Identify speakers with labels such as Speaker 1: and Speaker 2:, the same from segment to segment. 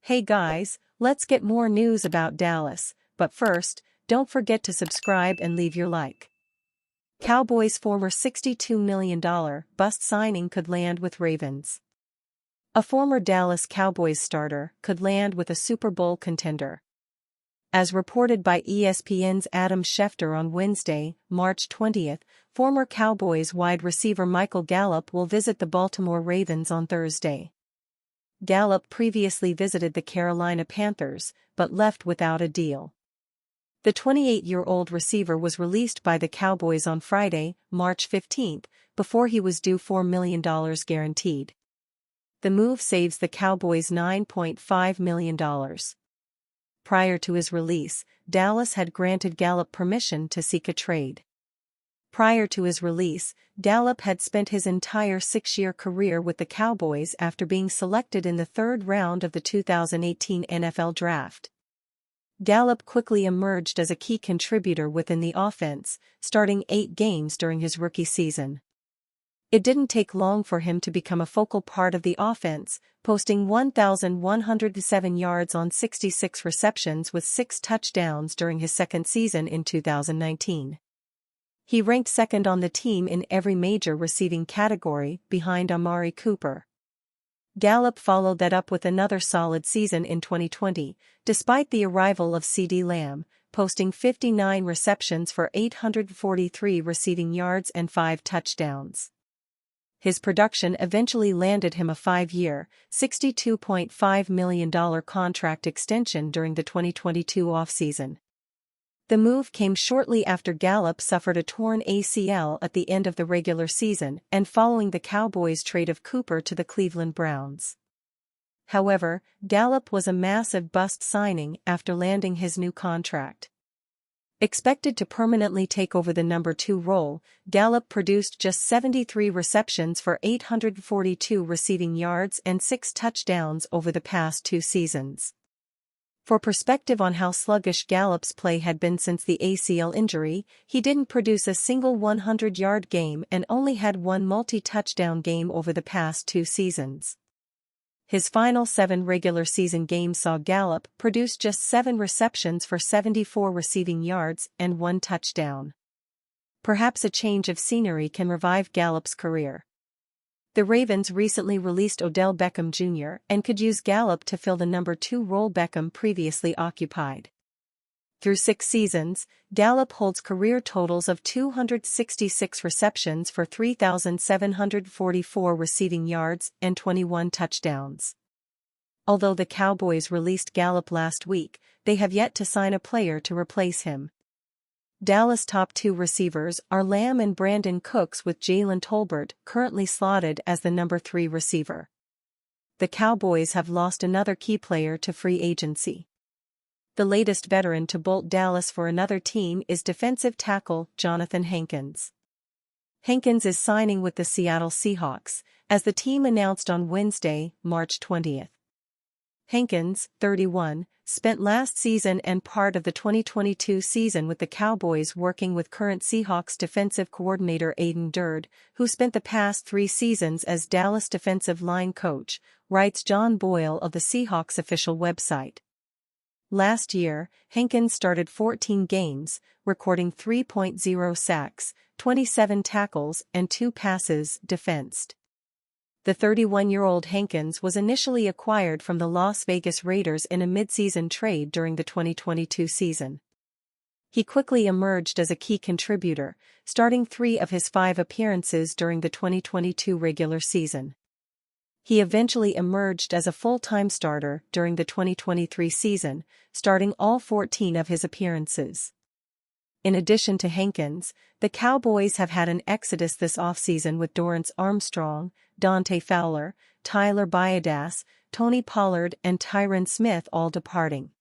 Speaker 1: Hey guys, let's get more news about Dallas, but first, don't forget to subscribe and leave your like. Cowboys' former $62 million bust signing could land with Ravens. A former Dallas Cowboys starter could land with a Super Bowl contender. As reported by ESPN's Adam Schefter on Wednesday, March 20th, former Cowboys wide receiver Michael Gallup will visit the Baltimore Ravens on Thursday. Gallup previously visited the Carolina Panthers, but left without a deal. The 28-year-old receiver was released by the Cowboys on Friday, March 15, before he was due $4 million guaranteed. The move saves the Cowboys $9.5 million. Prior to his release, Dallas had granted Gallup permission to seek a trade. Prior to his release, Gallup had spent his entire six-year career with the Cowboys after being selected in the third round of the 2018 NFL Draft. Gallup quickly emerged as a key contributor within the offense, starting 8 games during his rookie season. It didn't take long for him to become a focal part of the offense, posting 1,107 yards on 66 receptions with 6 touchdowns during his second season in 2019. He ranked second on the team in every major receiving category, behind Amari Cooper. Gallup followed that up with another solid season in 2020, despite the arrival of CeeDee Lamb, posting 59 receptions for 843 receiving yards and 5 touchdowns. His production eventually landed him a 5-year, $62.5 million contract extension during the 2022 offseason. The move came shortly after Gallup suffered a torn ACL at the end of the regular season and following the Cowboys' trade of Cooper to the Cleveland Browns. However, Gallup was a massive bust signing after landing his new contract. Expected to permanently take over the number 2 role, Gallup produced just 73 receptions for 842 receiving yards and 6 touchdowns over the past 2 seasons. For perspective on how sluggish Gallup's play had been since the ACL injury, he didn't produce a single 100-yard game and only had 1 multi-touchdown game over the past 2 seasons. His final 7 regular season games saw Gallup produce just 7 receptions for 74 receiving yards and 1 touchdown. Perhaps a change of scenery can revive Gallup's career. The Ravens recently released Odell Beckham Jr. and could use Gallup to fill the number 2 role Beckham previously occupied. Through 6 seasons, Gallup holds career totals of 266 receptions for 3,744 receiving yards and 21 touchdowns. Although the Cowboys released Gallup last week, they have yet to sign a player to replace him. Dallas' top 2 receivers are Lamb and Brandon Cooks, with Jalen Tolbert currently slotted as the number 3 receiver. The Cowboys have lost another key player to free agency. The latest veteran to bolt Dallas for another team is defensive tackle Johnathan Hankins. Hankins is signing with the Seattle Seahawks, as the team announced on Wednesday, March 20th. Hankins, 31, spent last season and part of the 2022 season with the Cowboys working with current Seahawks defensive coordinator Aiden Durde, who spent the past 3 seasons as Dallas defensive line coach, writes John Boyle of the Seahawks official website. Last year, Hankins started 14 games, recording 3.0 sacks, 27 tackles and 2 passes defensed. The 31-year-old Hankins was initially acquired from the Las Vegas Raiders in a midseason trade during the 2022 season. He quickly emerged as a key contributor, starting 3 of his 5 appearances during the 2022 regular season. He eventually emerged as a full-time starter during the 2023 season, starting all 14 of his appearances. In addition to Hankins, the Cowboys have had an exodus this offseason, with Dorrance Armstrong, Dante Fowler, Tyler Biadasz, Tony Pollard and Tyron Smith all departing.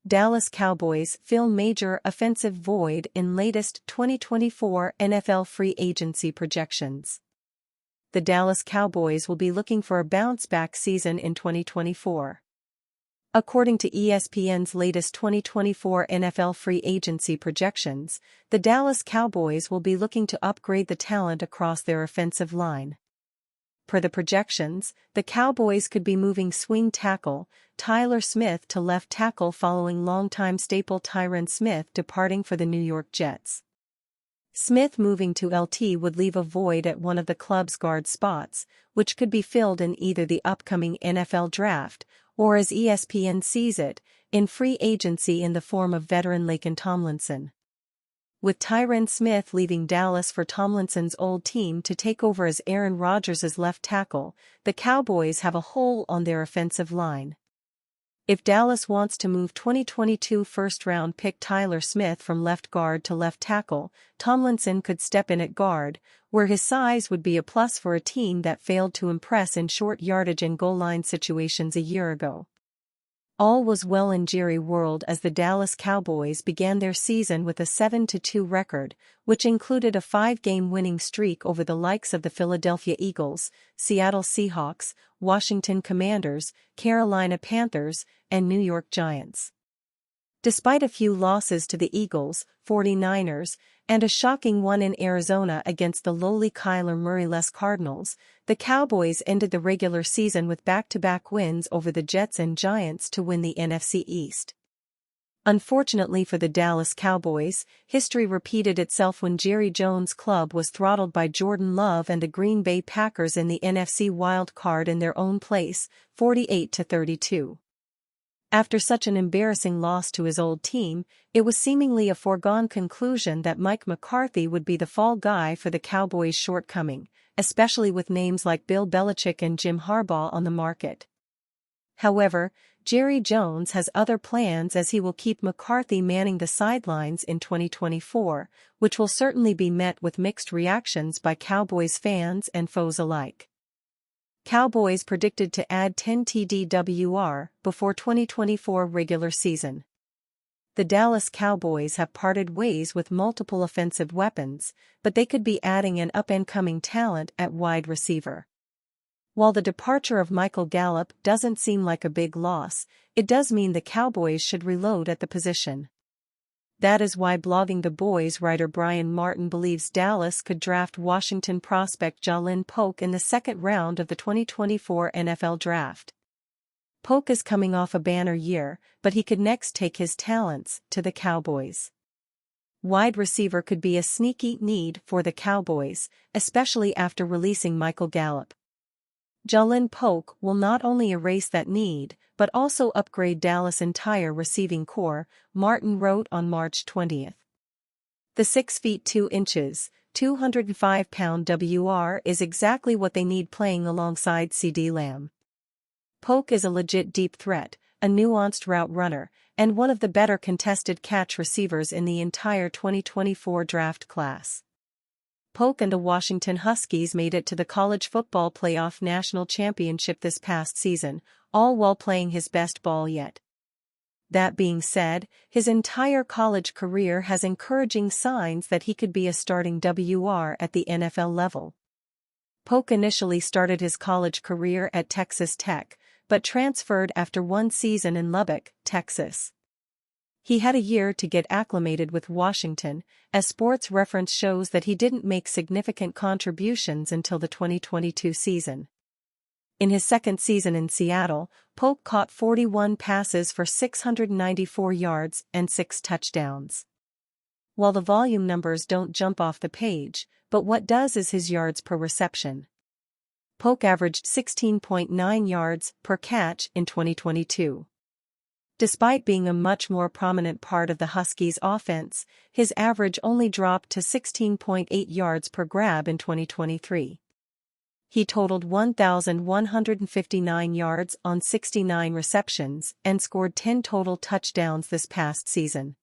Speaker 1: Dallas Cowboys fill major offensive void in latest 2024 NFL free agency projections. The Dallas Cowboys will be looking for a bounce-back season in 2024. According to ESPN's latest 2024 NFL free agency projections, the Dallas Cowboys will be looking to upgrade the talent across their offensive line. Per the projections, the Cowboys could be moving swing tackle Tyler Smith to left tackle following longtime staple Tyron Smith departing for the New York Jets. Smith moving to LT would leave a void at one of the club's guard spots, which could be filled in either the upcoming NFL draft, or as ESPN sees it, in free agency in the form of veteran Laken Tomlinson. With Tyron Smith leaving Dallas for Tomlinson's old team to take over as Aaron Rodgers' left tackle, the Cowboys have a hole on their offensive line. If Dallas wants to move 2022 first-round pick Tyler Smith from left guard to left tackle, Tomlinson could step in at guard, where his size would be a plus for a team that failed to impress in short yardage and goal line situations a year ago. All was well in Jerry world as the Dallas Cowboys began their season with a 7-2 record, which included a 5-game winning streak over the likes of the Philadelphia Eagles, Seattle Seahawks, Washington Commanders, Carolina Panthers, and New York Giants. Despite a few losses to the Eagles, 49ers, and a shocking one in Arizona against the lowly Kyler Murray-less Cardinals, the Cowboys ended the regular season with back-to-back wins over the Jets and Giants to win the NFC East. Unfortunately for the Dallas Cowboys, history repeated itself when Jerry Jones' club was throttled by Jordan Love and the Green Bay Packers in the NFC wild card in their own place, 48-32. After such an embarrassing loss to his old team, it was seemingly a foregone conclusion that Mike McCarthy would be the fall guy for the Cowboys' shortcoming, especially with names like Bill Belichick and Jim Harbaugh on the market. However, Jerry Jones has other plans as he will keep McCarthy manning the sidelines in 2024, which will certainly be met with mixed reactions by Cowboys fans and foes alike. Cowboys predicted to add 10 TDWR before 2024 regular season. The Dallas Cowboys have parted ways with multiple offensive weapons, but they could be adding an up-and-coming talent at wide receiver. While the departure of Michael Gallup doesn't seem like a big loss, it does mean the Cowboys should reload at the position. That is why Blogging the Boys writer Brian Martin believes Dallas could draft Washington prospect Jalen Polk in the second round of the 2024 NFL Draft. Polk is coming off a banner year, but he could next take his talents to the Cowboys. Wide receiver could be a sneaky need for the Cowboys, especially after releasing Michael Gallup. Jalen Polk will not only erase that need, but also upgrade Dallas' entire receiving core, Martin wrote on March 20. The 6 feet 2 inches, 205-pound WR is exactly what they need playing alongside CeeDee Lamb. Polk is a legit deep threat, a nuanced route runner, and one of the better contested catch receivers in the entire 2024 draft class. Polk and the Washington Huskies made it to the College Football Playoff National Championship this past season, all while playing his best ball yet. That being said, his entire college career has encouraging signs that he could be a starting WR at the NFL level. Polk initially started his college career at Texas Tech, but transferred after one season in Lubbock, Texas. He had a year to get acclimated with Washington, as Sports Reference shows that he didn't make significant contributions until the 2022 season. In his second season in Seattle, Polk caught 41 passes for 694 yards and 6 touchdowns. While the volume numbers don't jump off the page, but what does is his yards per reception. Polk averaged 16.9 yards per catch in 2022. Despite being a much more prominent part of the Huskies' offense, his average only dropped to 16.8 yards per grab in 2023. He totaled 1,159 yards on 69 receptions and scored 10 total touchdowns this past season.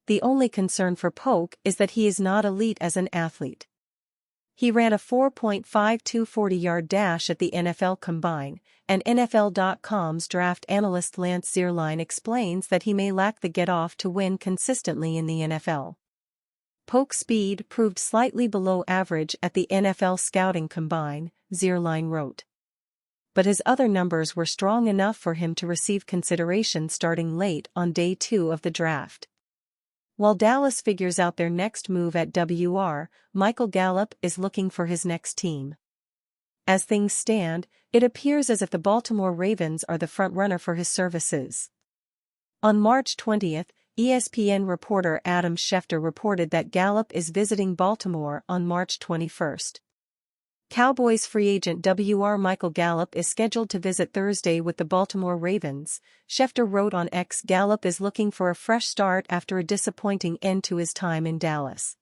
Speaker 1: The only concern for Polk is that he is not elite as an athlete. He ran a 4.52 40-yard dash at the NFL Combine, and NFL.com's draft analyst Lance Zierlein explains that he may lack the get-off to win consistently in the NFL. Polk's speed proved slightly below average at the NFL Scouting Combine, Zierlein wrote. But his other numbers were strong enough for him to receive consideration starting late on day 2 of the draft. While Dallas figures out their next move at WR, Michael Gallup is looking for his next team. As things stand, it appears as if the Baltimore Ravens are the front-runner for his services. On March 20, ESPN reporter Adam Schefter reported that Gallup is visiting Baltimore on March 21. Cowboys free agent W.R. Michael Gallup is scheduled to visit Thursday with the Baltimore Ravens. Schefter wrote on X, Gallup is looking for a fresh start after a disappointing end to his time in Dallas.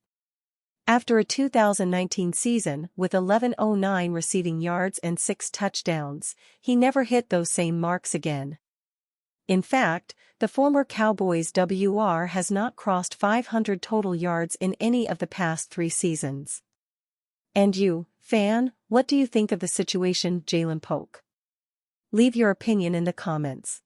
Speaker 1: After a 2019 season with 1,109 receiving yards and 6 touchdowns, he never hit those same marks again. In fact, the former Cowboys WR has not crossed 500 total yards in any of the past 3 seasons. And you, fan, what do you think of the situation, Jalen Polk? Leave your opinion in the comments.